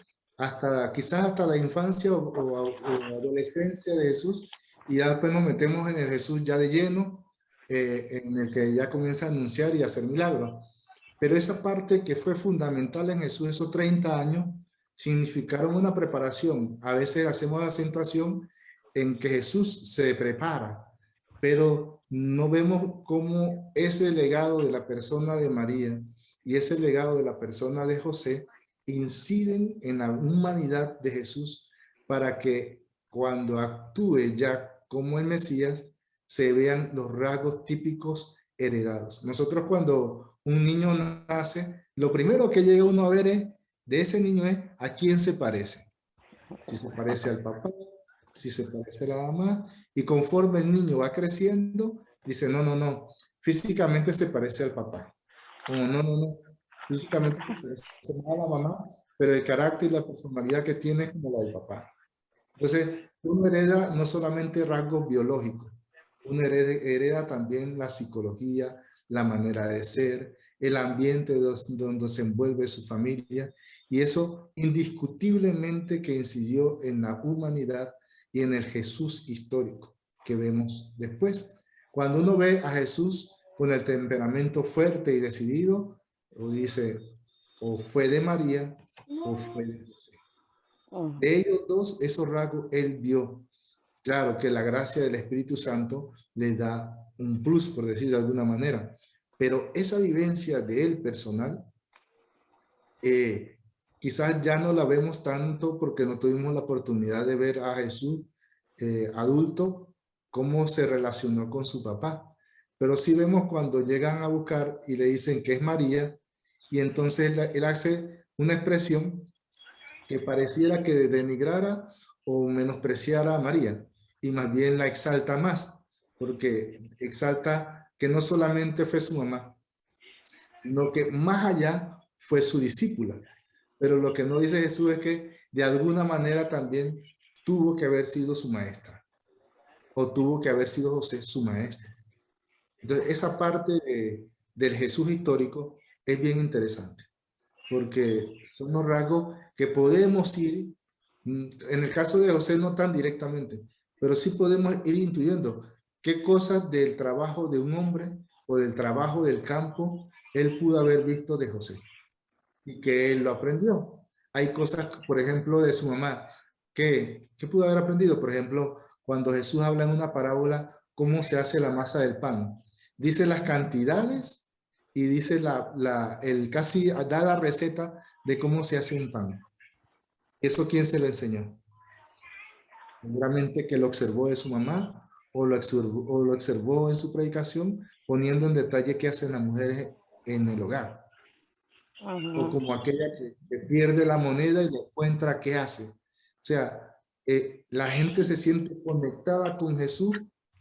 quizás hasta la infancia o adolescencia de Jesús, y ya después nos metemos en el Jesús ya de lleno, en el que ya comienza a anunciar y a hacer milagros. Pero esa parte que fue fundamental en Jesús, esos 30 años, significaron una preparación. A veces hacemos acentuación en que Jesús se prepara, pero no vemos cómo ese legado de la persona de María y ese legado de la persona de José inciden en la humanidad de Jesús para que cuando actúe ya como el Mesías se vean los rasgos típicos heredados. Nosotros cuando un niño nace, lo primero que llega uno a ver de ese niño es a quién se parece. si se parece al papá, si se parece a la mamá, y conforme el niño va creciendo, dice, no, no, no, físicamente se parece al papá. Como no, no, no, físicamente se parece más a la mamá, pero el carácter y la personalidad que tiene es como la del papá. Entonces, uno hereda no solamente rasgos biológicos, uno hereda también la psicología, la manera de ser, el ambiente donde se envuelve su familia, y eso indiscutiblemente que incidió en la humanidad y en el Jesús histórico que vemos después. Cuando uno ve a Jesús con el temperamento fuerte y decidido, o dice, o fue de María o fue de José. De ellos dos, esos rasgos él vio. Claro que la gracia del Espíritu Santo le da un plus, por decir de alguna manera, pero esa vivencia de él personal, quizás ya no la vemos tanto porque no tuvimos la oportunidad de ver a Jesús adulto, cómo se relacionó con su papá. Pero sí vemos cuando llegan a buscar y le dicen que es María, y entonces él hace una expresión que pareciera que denigrara o menospreciara a María, y más bien la exalta más, porque exalta que no solamente fue su mamá, sino que más allá fue su discípula. Pero lo que no dice Jesús es que de alguna manera también tuvo que haber sido su maestra, o tuvo que haber sido José su maestro. Entonces, esa parte del Jesús histórico es bien interesante, porque son unos rasgos que podemos ir, en el caso de José no tan directamente, pero sí podemos ir intuyendo qué cosas del trabajo de un hombre o del trabajo del campo él pudo haber visto de José y que él lo aprendió. Hay cosas, por ejemplo, de su mamá, que pudo haber aprendido. Por ejemplo, cuando Jesús habla en una parábola, cómo se hace la masa del pan. Dice las cantidades y dice casi da la receta de cómo se hace un pan. ¿Eso quién se lo enseñó? Seguramente que lo observó de su mamá o lo observó en su predicación, poniendo en detalle qué hacen las mujeres en el hogar. O como aquella que pierde la moneda y le encuentra qué hace. O sea, la gente se siente conectada con Jesús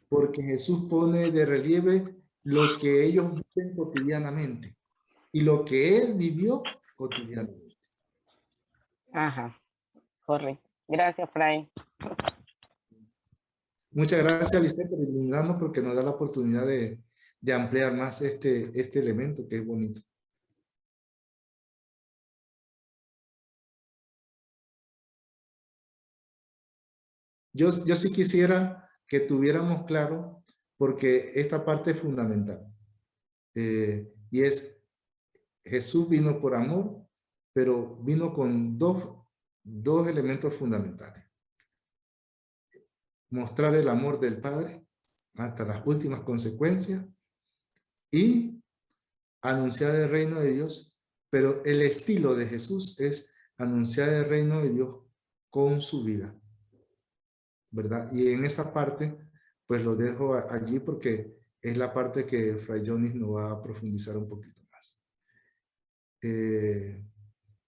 porque Jesús pone de relieve lo que ellos viven cotidianamente y lo que él vivió cotidianamente. Ajá, correcto. Gracias, Fray. Muchas gracias, Lisette, por iluminarnos porque nos da la oportunidad de ampliar más este elemento que es bonito. Yo sí quisiera que tuviéramos claro, porque esta parte es fundamental. Y es, Jesús vino por amor, pero vino con dos elementos fundamentales. Mostrar el amor del Padre hasta las últimas consecuencias y anunciar el reino de Dios, pero el estilo de Jesús es anunciar el reino de Dios con su vida, ¿verdad? Y en esa parte, pues lo dejo allí porque es la parte que Fray Johnny nos va a profundizar un poquito más.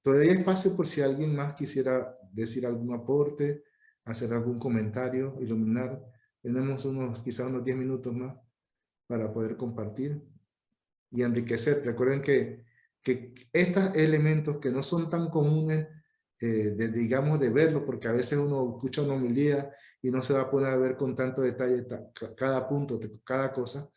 Todavía hay espacio por si alguien más quisiera decir algún aporte, hacer algún comentario, iluminar. Tenemos quizás unos 10 minutos más para poder compartir y enriquecer. Recuerden que estos elementos que no son tan comunes, digamos, de verlo, porque a veces uno escucha una homilía y no se va a poner a ver con tanto detalle cada punto, cada cosa,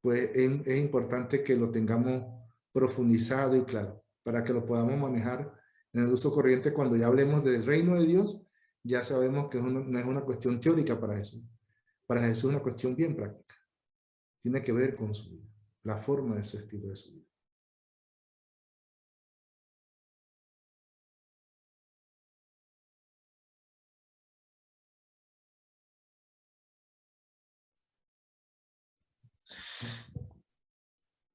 pues es importante que lo tengamos profundizado y claro, para que lo podamos manejar en el uso corriente cuando ya hablemos del reino de Dios. Ya sabemos que no es una cuestión teórica para Jesús. Para Jesús es una cuestión bien práctica. Tiene que ver con su vida, la forma de su estilo de su vida.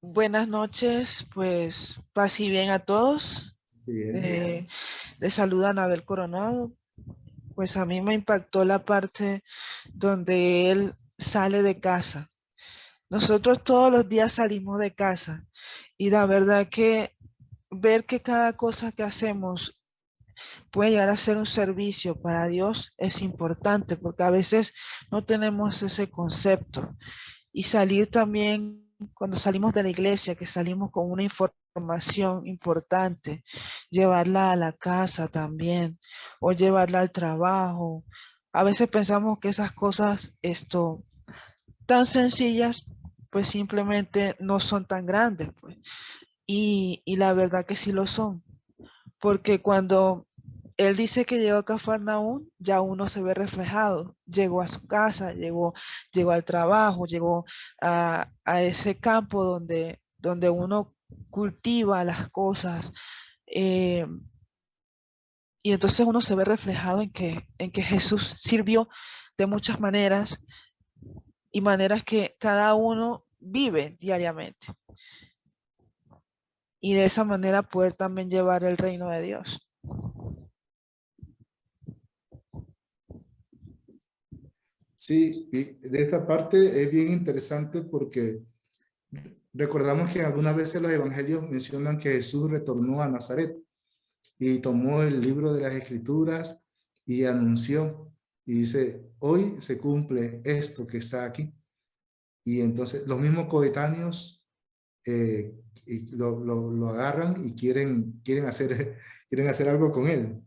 Buenas noches, pues paz y bien a todos. Sí, Les saluda Anabel Coronado. Pues a mí me impactó la parte donde él sale de casa. Nosotros todos los días salimos de casa y la verdad que ver que cada cosa que hacemos puede llegar a ser un servicio para Dios es importante, porque a veces no tenemos ese concepto. Y salir también, cuando salimos de la iglesia, que salimos con una información importante, llevarla a la casa también, o llevarla al trabajo. A veces pensamos que esas cosas, tan sencillas, pues simplemente no son tan grandes, pues. Y la verdad que sí lo son, porque cuando él dice que llegó a Cafarnaúm, ya uno se ve reflejado. Llegó a su casa, llegó al trabajo, llegó a ese campo donde uno cultiva las cosas. eh, y entonces uno se ve reflejado en que Jesús sirvió de muchas maneras y maneras que cada uno vive diariamente. Y de esa manera poder también llevar el reino de Dios. Sí, y de esta parte es bien interesante porque recordamos que algunas veces los evangelios mencionan que Jesús retornó a Nazaret y tomó el libro de las Escrituras y anunció y dice, hoy se cumple esto que está aquí. Y entonces los mismos coetáneos y lo agarran y quieren hacer algo con él.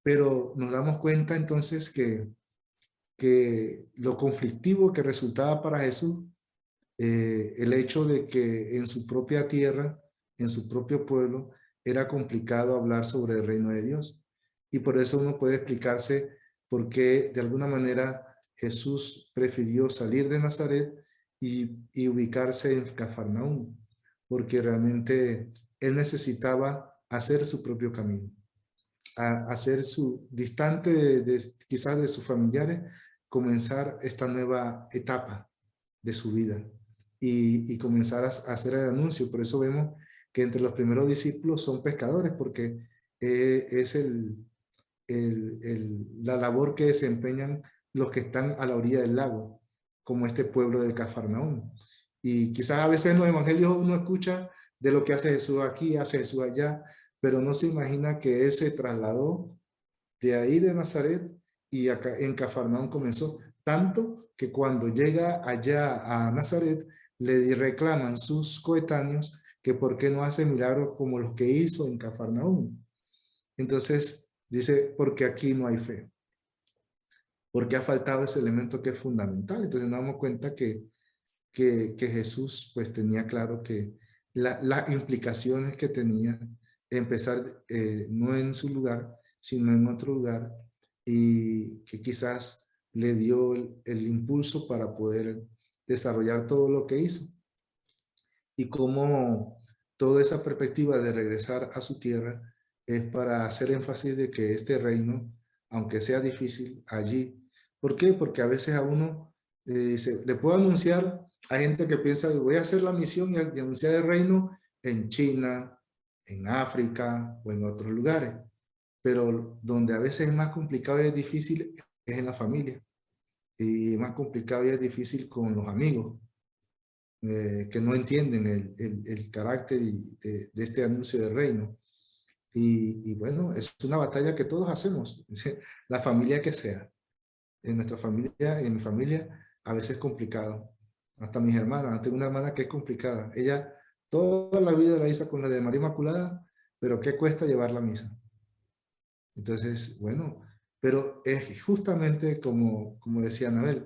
Pero nos damos cuenta entonces que lo conflictivo que resultaba para Jesús, el hecho de que en su propia tierra, en su propio pueblo, era complicado hablar sobre el reino de Dios. Y por eso uno puede explicarse por qué de alguna manera Jesús prefirió salir de Nazaret y ubicarse en Cafarnaúm, porque realmente él necesitaba hacer su propio camino, hacer su distante quizás de sus familiares, comenzar esta nueva etapa de su vida y comenzar a hacer el anuncio. Por eso vemos que entre los primeros discípulos son pescadores, porque es la labor que desempeñan los que están a la orilla del lago, como este pueblo de Cafarnaúm. Y quizás a veces en los evangelios uno escucha de lo que hace Jesús aquí, hace Jesús allá, pero no se imagina que él se trasladó de ahí de Nazaret y acá en Cafarnaúm comenzó. Tanto que cuando llega allá a Nazaret, le reclaman sus coetáneos que por qué no hace milagros como los que hizo en Cafarnaúm. Entonces dice, porque aquí no hay fe. Porque ha faltado ese elemento que es fundamental. Entonces nos damos cuenta que Jesús pues tenía claro que las implicaciones que tenía empezar no en su lugar, sino en otro lugar, y que quizás le dio el impulso para poder desarrollar todo lo que hizo. Y cómo toda esa perspectiva de regresar a su tierra es para hacer énfasis de que este reino, aunque sea difícil, allí. ¿Por qué? Porque a veces a uno le puedo anunciar a gente que piensa, voy a hacer la misión y anunciar el reino en China, en África o en otros lugares. Pero donde a veces es más complicado y es difícil es en la familia. Y más complicado y es difícil con los amigos, que no entienden el carácter de este anuncio del reino. Y bueno, es una batalla que todos hacemos, la familia que sea. En nuestra familia, en mi familia, a veces es complicado. Hasta mis hermanas, tengo una hermana que es complicada. Ella toda la vida la hizo con la de María Inmaculada, pero ¿qué cuesta llevar la misa? Entonces, bueno, pero es justamente como decía Anabel,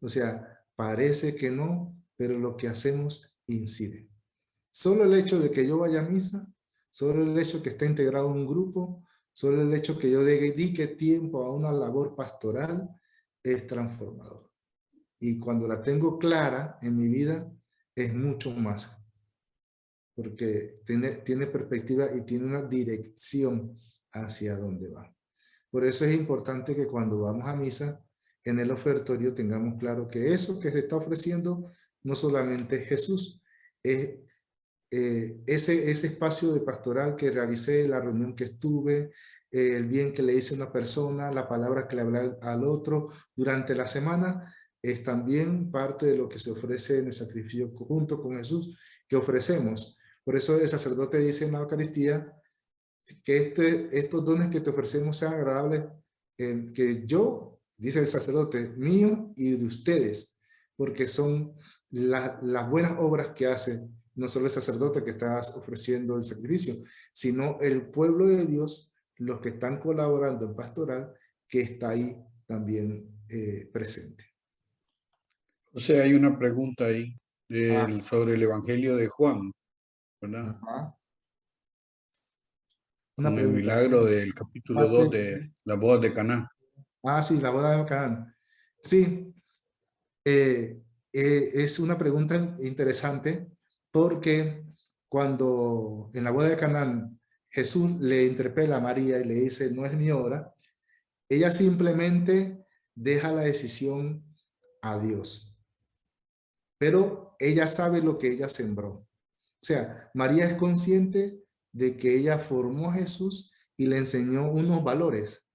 o sea, parece que no, pero lo que hacemos incide. Solo el hecho de que yo vaya a misa, solo el hecho que esté integrado en un grupo, solo el hecho que yo dedique tiempo a una labor pastoral es transformador. Y cuando la tengo clara en mi vida, es mucho más. Porque tiene perspectiva y tiene una dirección hacia dónde va. Por eso es importante que cuando vamos a misa, en el ofertorio tengamos claro que eso que se está ofreciendo no solamente es Jesús, es ese espacio de pastoral que realicé, la reunión que estuve, el bien que le hice a una persona, la palabra que le hablé al otro durante la semana, es también parte de lo que se ofrece en el sacrificio junto con Jesús que ofrecemos. Por eso el sacerdote dice en la Eucaristía que estos dones que te ofrecemos sean agradables, que yo, dice el sacerdote, mío y de ustedes, porque son las buenas obras que hace no solo el sacerdote que está ofreciendo el sacrificio, sino el pueblo de Dios, los que están colaborando en pastoral, que está ahí también presente. O sea, hay una pregunta ahí Sí. sobre el Evangelio de Juan, ¿verdad? Ajá. Una Con el pregunta. milagro del capítulo 2 de la boda de Caná. Sí, la boda de Canaán. Sí, es una pregunta interesante porque cuando en la boda de Canaán Jesús le interpela a María y le dice, no es mi hora, ella simplemente deja la decisión a Dios. Pero ella sabe lo que ella sembró. O sea, María es consciente de que ella formó a Jesús y le enseñó unos valores.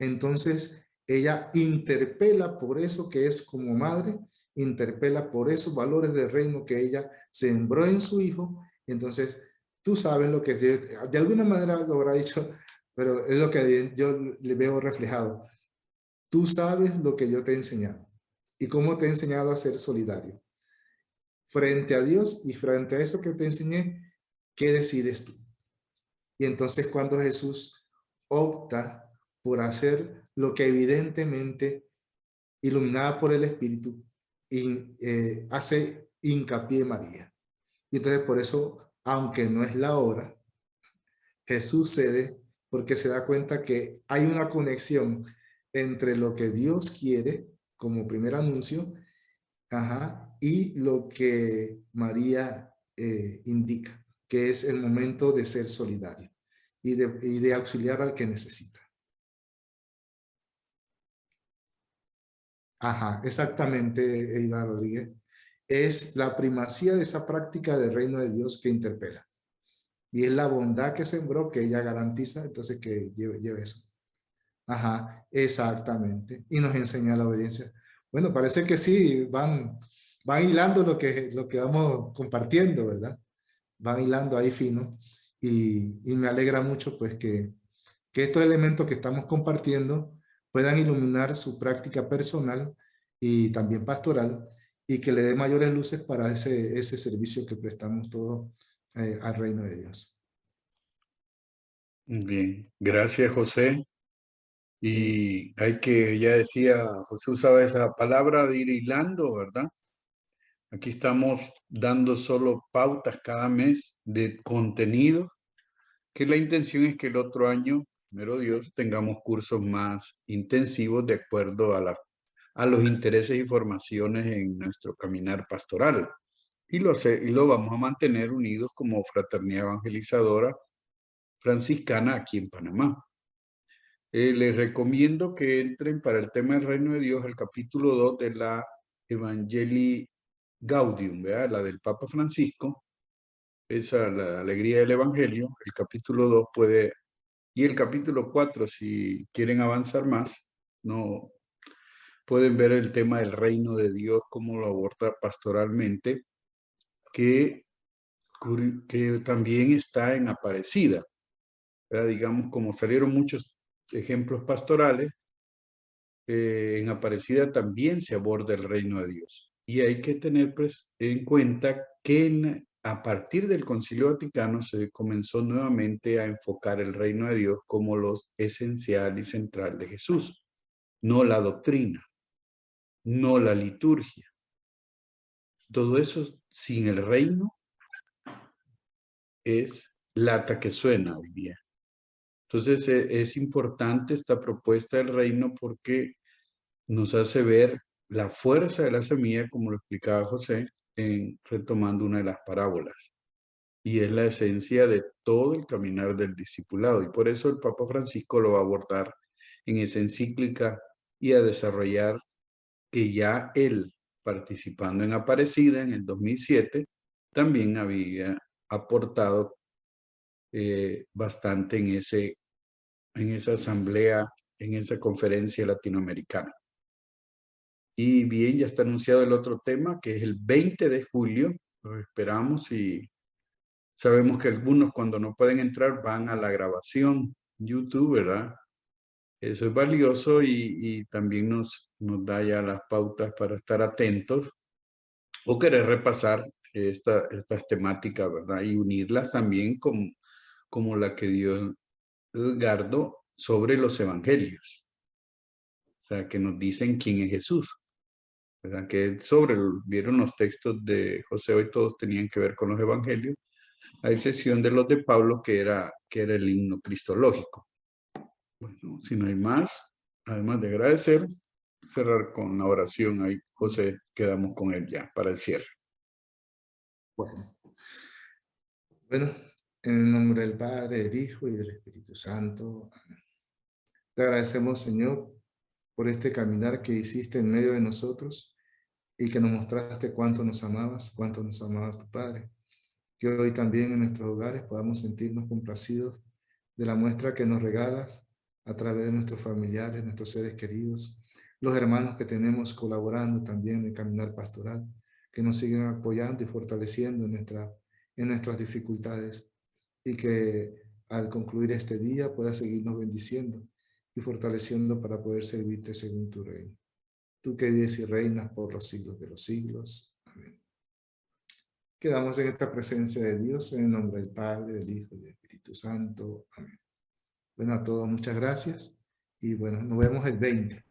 Entonces, ella interpela por eso que es como madre, interpela por esos valores del reino que ella sembró en su hijo. Entonces, tú sabes lo que de alguna manera lo habrá dicho, pero es lo que yo le veo reflejado. Tú sabes lo que yo te he enseñado y cómo te he enseñado a ser solidario. Frente a Dios y frente a eso que te enseñé, ¿qué decides tú? Y entonces cuando Jesús opta por hacer lo que evidentemente, iluminada por el Espíritu, hace hincapié María. Y entonces por eso, aunque no es la hora, Jesús cede porque se da cuenta que hay una conexión entre lo que Dios quiere como primer anuncio, y lo que María indica, que es el momento de ser solidario y de auxiliar al que necesita. Exactamente, Eida Rodríguez. Es la primacía de esa práctica del reino de Dios que interpela. Y es la bondad que sembró que ella garantiza, entonces que lleve eso. Exactamente. Y nos enseña la obediencia. Bueno, parece que sí, van hilando lo que vamos compartiendo, ¿verdad? Van hilando ahí fino. Y me alegra mucho pues que estos elementos que estamos compartiendo puedan iluminar su práctica personal y también pastoral y que le dé mayores luces para ese servicio que prestamos todos al reino de Dios. Bien, gracias José. Y hay que, ya decía, José usaba esa palabra de ir hilando, ¿verdad? Aquí estamos dando solo pautas cada mes de contenido, que la intención es que el otro año, primero Dios, tengamos cursos más intensivos de acuerdo a los intereses y formaciones en nuestro caminar pastoral. Y lo vamos a mantener unidos como fraternidad evangelizadora franciscana aquí en Panamá. Les recomiendo que entren para el tema del reino de Dios, el capítulo 2 de la Evangelii Gaudium, ¿verdad? La del Papa Francisco, esa la alegría del Evangelio. El capítulo 2 puede, y el capítulo 4, si quieren avanzar más, no pueden ver el tema del reino de Dios, cómo lo aborda pastoralmente, que también está en Aparecida, ¿verdad? Digamos, como salieron muchos ejemplos pastorales, en Aparecida también se aborda el reino de Dios. Y hay que tener pues, en cuenta que a partir del Concilio Vaticano se comenzó nuevamente a enfocar el reino de Dios como lo esencial y central de Jesús, no la doctrina, no la liturgia. Todo eso sin el reino es lata que suena hoy día. Entonces es importante esta propuesta del reino porque nos hace ver la fuerza de la semilla, como lo explicaba José, retomando una de las parábolas. Y es la esencia de todo el caminar del discipulado. Y por eso el Papa Francisco lo va a abordar en esa encíclica y a desarrollar que ya él, participando en Aparecida en el 2007, también había aportado bastante en esa asamblea, en esa conferencia latinoamericana. Y bien, ya está anunciado el otro tema, que es el 20 de julio. Lo esperamos y Sabemos que algunos cuando no pueden entrar van a la grabación YouTube, ¿verdad? Eso es valioso y también nos da ya las pautas para estar atentos o querer repasar estas temáticas, ¿verdad? Y unirlas también como la que dio Edgardo sobre los evangelios. O sea, que nos dicen quién es Jesús. ¿Verdad? Que vieron los textos de José, hoy todos tenían que ver con los evangelios, a excepción de los de Pablo, que era el himno cristológico. Bueno, si no hay más, además de agradecer, cerrar con la oración. Ahí, José, quedamos con él ya para el cierre. Bueno, en el nombre del Padre, del Hijo y del Espíritu Santo. Amén. Te agradecemos, Señor, por este caminar que hiciste en medio de nosotros y que nos mostraste cuánto nos amabas tu Padre. Que hoy también en nuestros hogares podamos sentirnos complacidos de la muestra que nos regalas a través de nuestros familiares, nuestros seres queridos, los hermanos que tenemos colaborando también en el caminar pastoral, que nos siguen apoyando y fortaleciendo en nuestras dificultades, y que al concluir este día pueda seguirnos bendiciendo y fortaleciendo para poder servirte según tu reino. Tú que vives y reinas por los siglos de los siglos. Amén. Quedamos en esta presencia de Dios en el nombre del Padre, del Hijo y del Espíritu Santo. Amén. Bueno, a todos muchas gracias y bueno, nos vemos el 20.